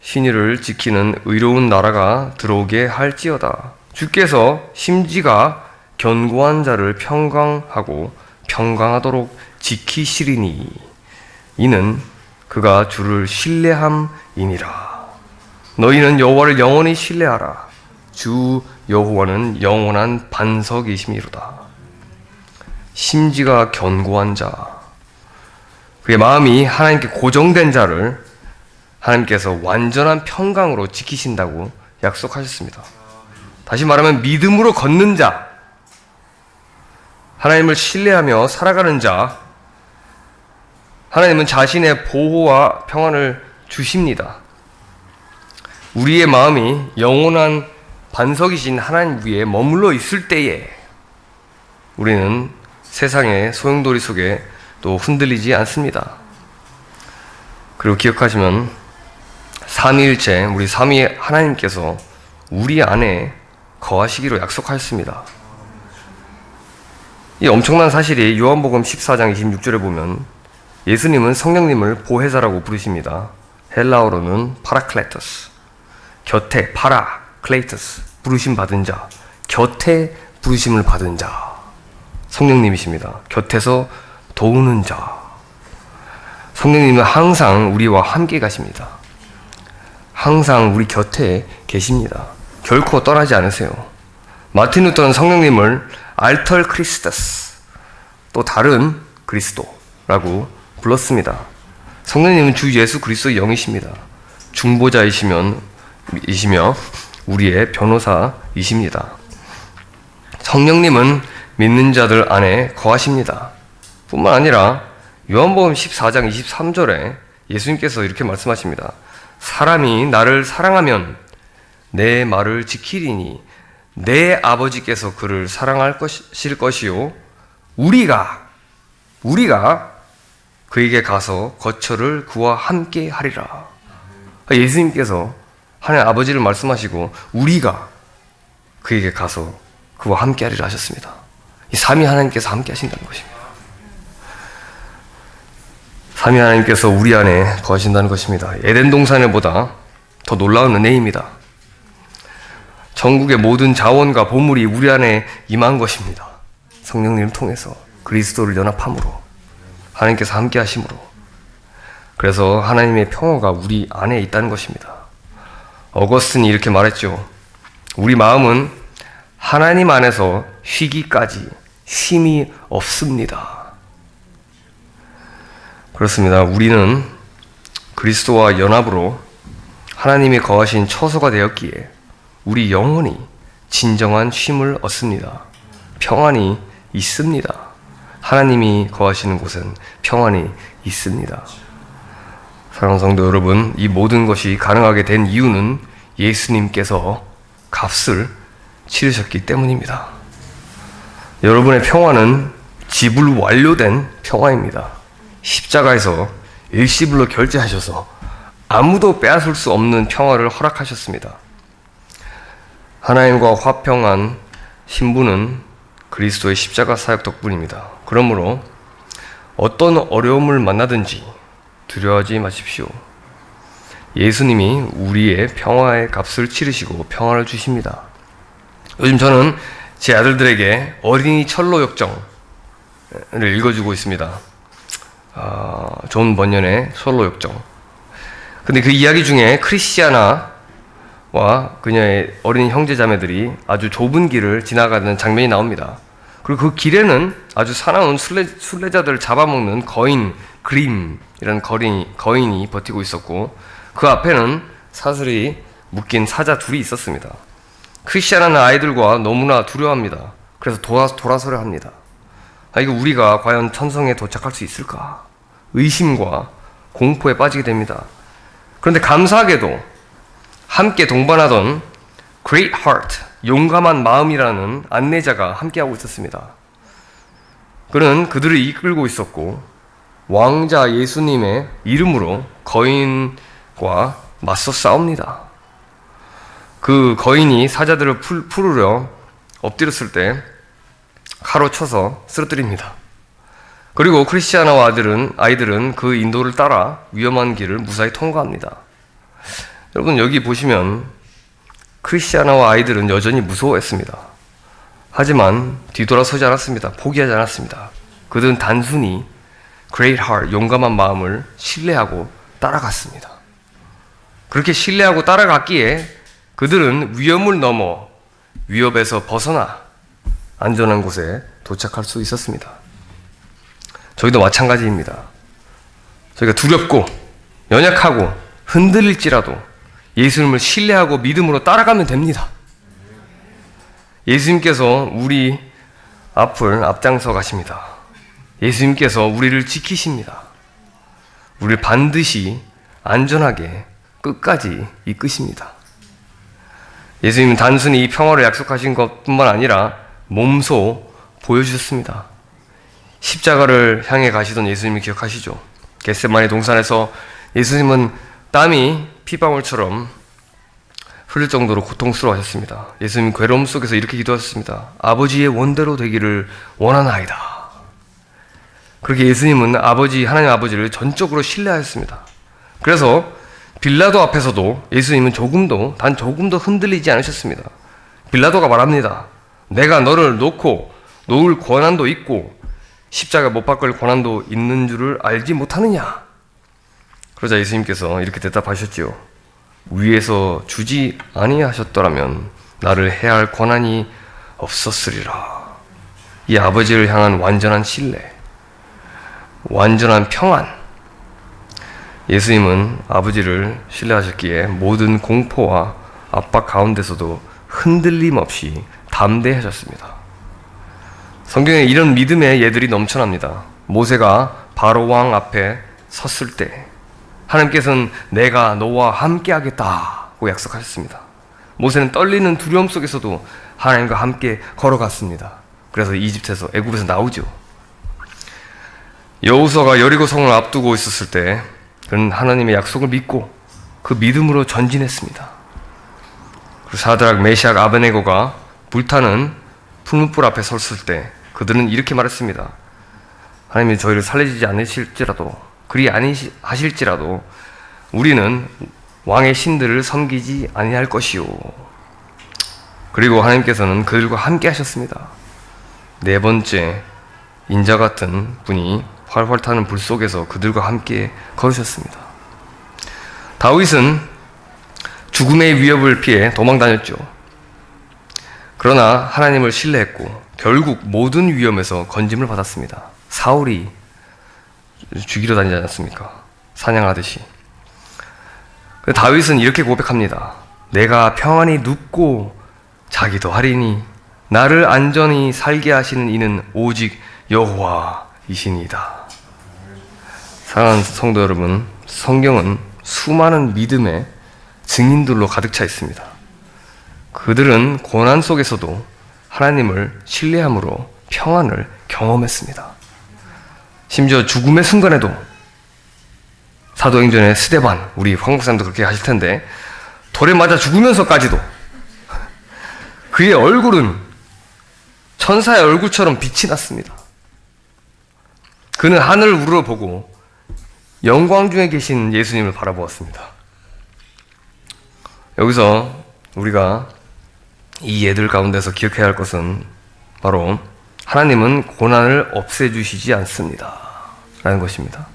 신의를 지키는 의로운 나라가 들어오게 할지어다. 주께서 심지가 견고한 자를 평강하고 평강하도록 지키시리니 이는 그가 주를 신뢰함이니라. 너희는 여호와를 영원히 신뢰하라. 주 여호와는 영원한 반석이심이로다. 심지가 견고한 자, 그의 마음이 하나님께 고정된 자를 하나님께서 완전한 평강으로 지키신다고 약속하셨습니다. 다시 말하면 믿음으로 걷는 자, 하나님을 신뢰하며 살아가는 자, 하나님은 자신의 보호와 평안을 주십니다. 우리의 마음이 영원한 반석이신 하나님 위에 머물러 있을 때에 우리는 세상의 소용돌이 속에 또 흔들리지 않습니다. 그리고 기억하시면 삼위일체, 우리 삼위 하나님께서 우리 안에 거하시기로 약속하셨습니다. 이 엄청난 사실이 요한복음 14장 26절에 보면 예수님은 성령님을 보혜사라고 부르십니다. 헬라어로는 파라클레토스, 곁에, 파라클레이토스, 부르심 받은 자, 곁에 부르심을 받은 자, 성령님이십니다. 곁에서 도우는 자. 성령님은 항상 우리와 함께 가십니다. 항상 우리 곁에 계십니다. 결코 떠나지 않으세요. 마틴 루터는 성령님을 알터 크리스토스, 또 다른 그리스도라고 불렀습니다. 성령님은 주 예수 그리스도의 영이십니다. 중보자이시며 우리의 변호사이십니다. 성령님은 믿는 자들 안에 거하십니다. 뿐만 아니라 요한복음 14장 23절에 예수님께서 이렇게 말씀하십니다. 사람이 나를 사랑하면 내 말을 지키리니 내 아버지께서 그를 사랑할 것이요 우리가 그에게 가서 거처를 그와 함께 하리라. 예수님께서 하나님 아버지를 말씀하시고 우리가 그에게 가서 그와 함께 하리라 하셨습니다. 이 삼위 하나님께서 함께 하신다는 것입니다. 삼위 하나님께서 우리 안에 거하신다는 것입니다. 에덴 동산에보다 더 놀라운 은혜입니다. 전국의 모든 자원과 보물이 우리 안에 임한 것입니다. 성령님을 통해서 그리스도를 연합함으로 하나님께서 함께 하심으로 그래서 하나님의 평화가 우리 안에 있다는 것입니다. 어거스틴이 이렇게 말했죠. 우리 마음은 하나님 안에서 쉬기까지 쉼이 없습니다. 그렇습니다. 우리는 그리스도와 연합으로 하나님이 거하신 처소가 되었기에 우리 영혼이 진정한 쉼을 얻습니다. 평안이 있습니다. 하나님이 거하시는 곳은 평안이 있습니다. 사랑하는 성도 여러분, 이 모든 것이 가능하게 된 이유는 예수님께서 값을 치르셨기 때문입니다. 여러분의 평화는 지불 완료된 평화입니다. 십자가에서 일시불로 결제하셔서 아무도 빼앗을 수 없는 평화를 허락하셨습니다. 하나님과 화평한 신부는 그리스도의 십자가 사역 덕분입니다. 그러므로 어떤 어려움을 만나든지 두려워하지 마십시오. 예수님이 우리의 평화의 값을 치르시고 평화를 주십니다. 요즘 저는 제 아들들에게 어린이 철로 역정을 읽어주고 있습니다. 존 번연의 철로 역정. 근데 그 이야기 중에 크리스티아나와 그녀의 어린 형제자매들이 아주 좁은 길을 지나가는 장면이 나옵니다. 그리고 그 길에는 아주 사나운 순례자들을 잡아먹는 거인 그림이라는 거인이 버티고 있었고 그 앞에는 사슬이 묶인 사자 둘이 있었습니다. 크리스티아나는 아이들과 너무나 두려워합니다. 그래서 돌아서려 합니다. 이거 우리가 과연 천성에 도착할 수 있을까? 의심과 공포에 빠지게 됩니다. 그런데 감사하게도 함께 동반하던 Great Heart, 용감한 마음이라는 안내자가 함께하고 있었습니다. 그는 그들을 이끌고 있었고 왕자 예수님의 이름으로 거인과 맞서 싸웁니다. 그 거인이 사자들을 풀으려 엎드렸을 때 칼로 쳐서 쓰러뜨립니다. 그리고 크리스티아나와 아이들은 그 인도를 따라 위험한 길을 무사히 통과합니다. 여러분 여기 보시면 크리스티아나와 아이들은 여전히 무서워했습니다. 하지만 뒤돌아서지 않았습니다. 포기하지 않았습니다. 그들은 단순히 Great Heart, 용감한 마음을 신뢰하고 따라갔습니다. 그렇게 신뢰하고 따라갔기에 그들은 위험을 넘어 위협에서 벗어나 안전한 곳에 도착할 수 있었습니다. 저희도 마찬가지입니다. 저희가 두렵고 연약하고 흔들릴지라도 예수님을 신뢰하고 믿음으로 따라가면 됩니다. 예수님께서 우리 앞을 앞장서 가십니다. 예수님께서 우리를 지키십니다. 우리를 반드시 안전하게 끝까지 이끄십니다. 예수님은 단순히 이 평화를 약속하신 것뿐만 아니라 몸소 보여주셨습니다. 십자가를 향해 가시던 예수님을 기억하시죠? 겟세마네 동산에서 예수님은 땀이 피방울처럼 흘릴 정도로 고통스러워하셨습니다. 예수님은 괴로움 속에서 이렇게 기도하셨습니다. 아버지의 원대로 되기를 원하나이다. 그렇게 예수님은 하나님 아버지를 전적으로 신뢰하였습니다. 그래서 빌라도 앞에서도 예수님은 단 조금도 흔들리지 않으셨습니다. 빌라도가 말합니다. 내가 너를 놓을 권한도 있고 십자가 못 박을 권한도 있는 줄을 알지 못하느냐? 그러자 예수님께서 이렇게 대답하셨지요. 위에서 주지 아니하셨더라면 나를 해야 할 권한이 없었으리라. 이 아버지를 향한 완전한 신뢰, 완전한 평안. 예수님은 아버지를 신뢰하셨기에 모든 공포와 압박 가운데서도 흔들림 없이 담대하셨습니다. 성경에 이런 믿음의 예들이 넘쳐납니다. 모세가 바로 왕 앞에 섰을 때 하나님께서는 내가 너와 함께 하겠다고 약속하셨습니다. 모세는 떨리는 두려움 속에서도 하나님과 함께 걸어갔습니다. 그래서 애굽에서 나오죠. 여호수아가 여리고성을 앞두고 있었을 때 그는 하나님의 약속을 믿고 그 믿음으로 전진했습니다. 그리고 사드락, 메시악, 아베네고가 불타는 풀무불 앞에 섰을 때 그들은 이렇게 말했습니다. 하나님이 저희를 살리지 않으실지라도 그리 아니하실지라도 우리는 왕의 신들을 섬기지 아니할 것이요. 그리고 하나님께서는 그들과 함께 하셨습니다. 네 번째 인자 같은 분이 활활 타는 불 속에서 그들과 함께 걸으셨습니다. 다윗은 죽음의 위협을 피해 도망 다녔죠. 그러나 하나님을 신뢰했고 결국 모든 위험에서 건짐을 받았습니다. 사울이 죽이러 다니지 않았습니까? 사냥하듯이. 다윗은 이렇게 고백합니다. 내가 평안히 눕고 자기도 하리니 나를 안전히 살게 하시는 이는 오직 여호와이시니이다. 사랑하는 성도 여러분, 성경은 수많은 믿음의 증인들로 가득 차 있습니다. 그들은 고난 속에서도 하나님을 신뢰함으로 평안을 경험했습니다. 심지어 죽음의 순간에도 사도행전의 스데반, 우리 한국 사람도 그렇게 하실 텐데 돌에 맞아 죽으면서까지도 그의 얼굴은 천사의 얼굴처럼 빛이 났습니다. 그는 하늘을 우러보고 영광 중에 계신 예수님을 바라보았습니다. 여기서 우리가 이 예들 가운데서 기억해야 할 것은 바로 하나님은 고난을 없애주시지 않습니다 라는 것입니다.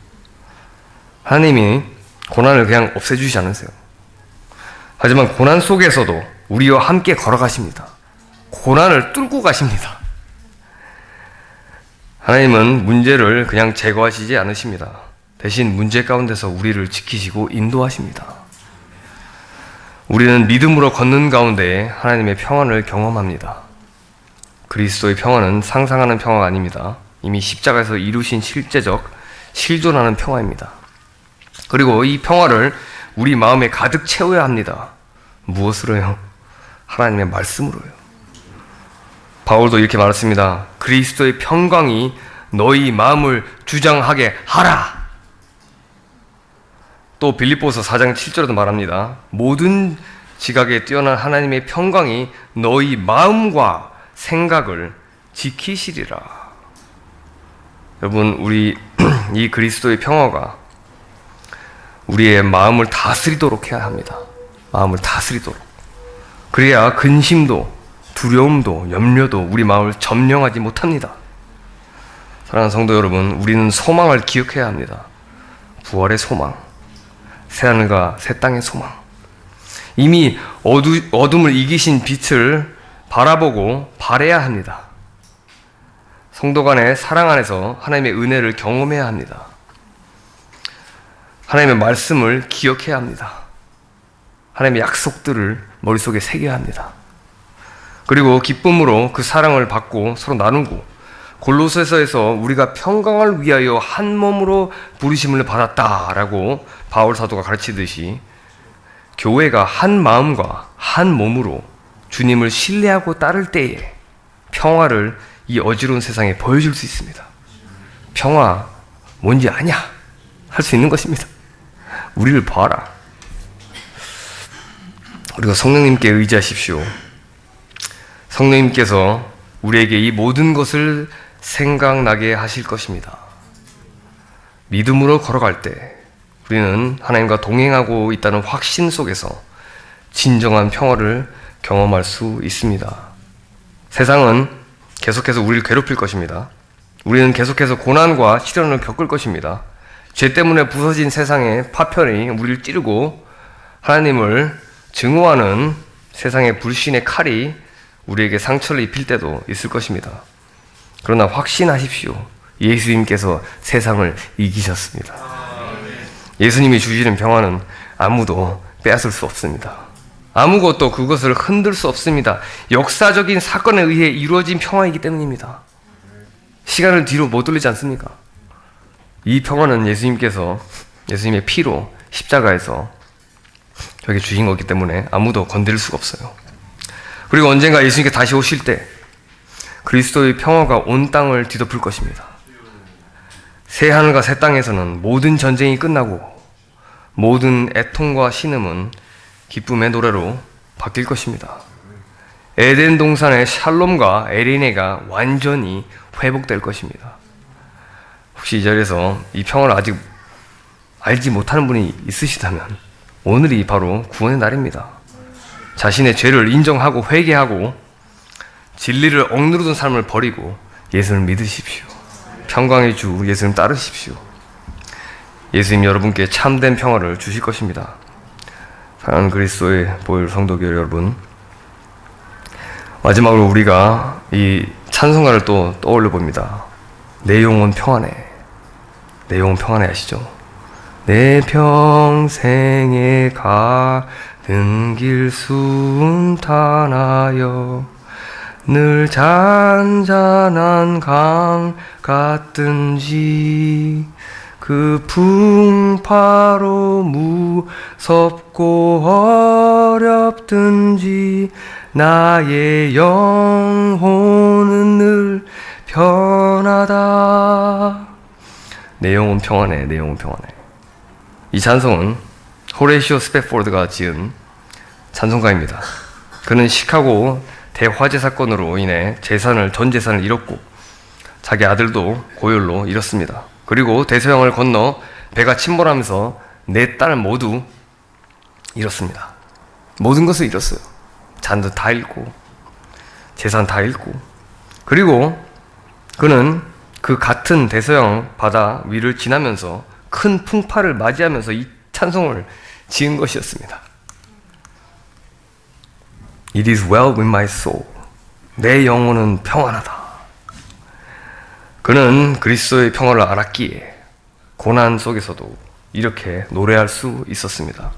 하나님이 고난을 그냥 없애주시지 않으세요. 하지만 고난 속에서도 우리와 함께 걸어가십니다. 고난을 뚫고 가십니다. 하나님은 문제를 그냥 제거하시지 않으십니다. 대신 문제 가운데서 우리를 지키시고 인도하십니다. 우리는 믿음으로 걷는 가운데 하나님의 평안을 경험합니다. 그리스도의 평안은 상상하는 평화가 아닙니다. 이미 십자가에서 이루신 실제적, 실존하는 평화입니다. 그리고 이 평화를 우리 마음에 가득 채워야 합니다. 무엇으로요? 하나님의 말씀으로요. 바울도 이렇게 말했습니다. 그리스도의 평강이 너희 마음을 주장하게 하라. 또 빌립보서 4장 7절에도 말합니다. 모든 지각에 뛰어난 하나님의 평강이 너희 마음과 생각을 지키시리라. 여러분, 우리 이 그리스도의 평화가 우리의 마음을 다스리도록 해야 합니다. 마음을 다스리도록. 그래야 근심도 두려움도 염려도 우리 마음을 점령하지 못합니다. 사랑하는 성도 여러분, 우리는 소망을 기억해야 합니다. 부활의 소망, 새하늘과 새 땅의 소망. 이미 어둠을 이기신 빛을 바라보고 바라야 합니다. 성도 간의 사랑 안에서 하나님의 은혜를 경험해야 합니다. 하나님의 말씀을 기억해야 합니다. 하나님의 약속들을 머릿속에 새겨야 합니다. 그리고 기쁨으로 그 사랑을 받고 서로 나누고, 골로새서에서 우리가 평강을 위하여 한 몸으로 부르심을 받았다라고 바울 사도가 가르치듯이 교회가 한 마음과 한 몸으로 주님을 신뢰하고 따를 때에 평화를 이 어지러운 세상에 보여줄 수 있습니다. 평화 뭔지 아냐? 할 수 있는 것입니다. 우리를 봐라. 그리고 성령님께 의지하십시오. 성령님께서 우리에게 이 모든 것을 생각나게 하실 것입니다. 믿음으로 걸어갈 때 우리는 하나님과 동행하고 있다는 확신 속에서 진정한 평화를 경험할 수 있습니다. 세상은 계속해서 우리를 괴롭힐 것입니다. 우리는 계속해서 고난과 시련을 겪을 것입니다. 죄 때문에 부서진 세상의 파편이 우리를 찌르고 하나님을 증오하는 세상의 불신의 칼이 우리에게 상처를 입힐 때도 있을 것입니다. 그러나 확신하십시오. 예수님께서 세상을 이기셨습니다. 예수님이 주시는 평화는 아무도 빼앗을 수 없습니다. 아무것도 그것을 흔들 수 없습니다. 역사적인 사건에 의해 이루어진 평화이기 때문입니다. 시간을 뒤로 못 돌리지 않습니까? 이 평화는 예수님의 피로 십자가에서 저에게 주신 거기 때문에 아무도 건드릴 수가 없어요. 그리고 언젠가 예수님께 다시 오실 때 그리스도의 평화가 온 땅을 뒤덮을 것입니다. 새 하늘과 새 땅에서는 모든 전쟁이 끝나고 모든 애통과 신음은 기쁨의 노래로 바뀔 것입니다. 에덴 동산의 샬롬과 에리네가 완전히 회복될 것입니다. 혹시 이 자리에서 이 평화를 아직 알지 못하는 분이 있으시다면 오늘이 바로 구원의 날입니다. 자신의 죄를 인정하고 회개하고 진리를 억누르던 삶을 버리고 예수를 믿으십시오. 평강의 주 예수님 따르십시오. 예수님 여러분께 참된 평화를 주실 것입니다. 사랑하는 그리스도의 보혈 성도교 여러분, 마지막으로 우리가 이 찬송가를 또 떠올려 봅니다. 내 영혼 평안해. 내 영혼 평안해 하시죠. 내 평생에 가는 길 순탄하여 늘 잔잔한 강 같든지 그 풍파로 무섭고 어렵든지 나의 영혼은 늘 편하다. 내 영혼 평안해. 내 영혼 평안해. 이 찬송은 호레이시오 스패포드가 지은 찬송가입니다. 그는 시카고 대화재 사건으로 인해 전 재산을 잃었고 자기 아들도 고열로 잃었습니다. 그리고 대서양을 건너 배가 침몰하면서 네 딸을 모두 잃었습니다. 모든 것을 잃었어요. 잔도 다 잃고 재산 다 잃고, 그리고 그는 그 같은 대서양 바다 위를 지나면서 큰 풍파를 맞이하면서 이 찬송을 지은 것이었습니다. It is well with my soul. 내 영혼은 평안하다. 그는 그리스도의 평화를 알았기에 고난 속에서도 이렇게 노래할 수 있었습니다.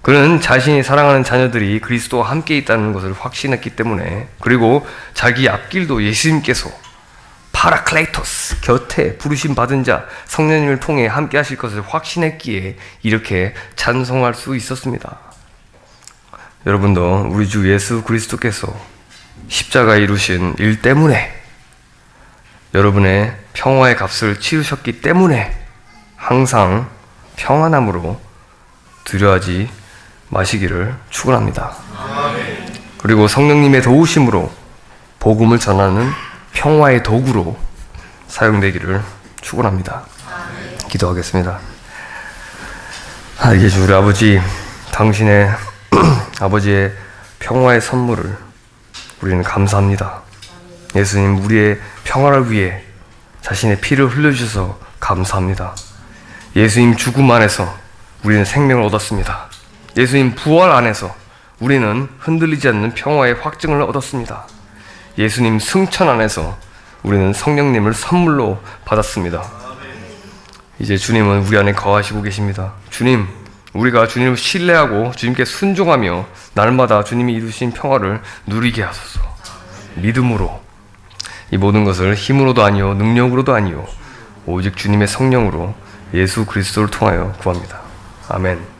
그는 자신이 사랑하는 자녀들이 그리스도와 함께 있다는 것을 확신했기 때문에, 그리고 자기 앞길도 예수님께서 파라클레이토스, 곁에 부르심 받은 자 성령님을 통해 함께 하실 것을 확신했기에 이렇게 찬송할 수 있었습니다. 여러분도 우리 주 예수 그리스도께서 십자가에 이루신 일 때문에, 여러분의 평화의 값을 치르셨기 때문에 항상 평안함으로 두려워하지 마시기를 축원합니다. 그리고 성령님의 도우심으로 복음을 전하는 평화의 도구로 사용되기를 축원합니다. 기도하겠습니다. 예수 우리 아버지, 당신의 아버지의 평화의 선물을 우리는 감사합니다. 예수님, 우리의 평화를 위해 자신의 피를 흘려주셔서 감사합니다. 예수님 죽음 안에서 우리는 생명을 얻었습니다. 예수님 부활 안에서 우리는 흔들리지 않는 평화의 확증을 얻었습니다. 예수님 승천 안에서 우리는 성령님을 선물로 받았습니다. 이제 주님은 우리 안에 거하시고 계십니다. 주님, 우리가 주님을 신뢰하고 주님께 순종하며 날마다 주님이 이루신 평화를 누리게 하소서. 믿음으로, 이 모든 것을 힘으로도 아니요 능력으로도 아니요 오직 주님의 성령으로 예수 그리스도를 통하여 구합니다. 아멘.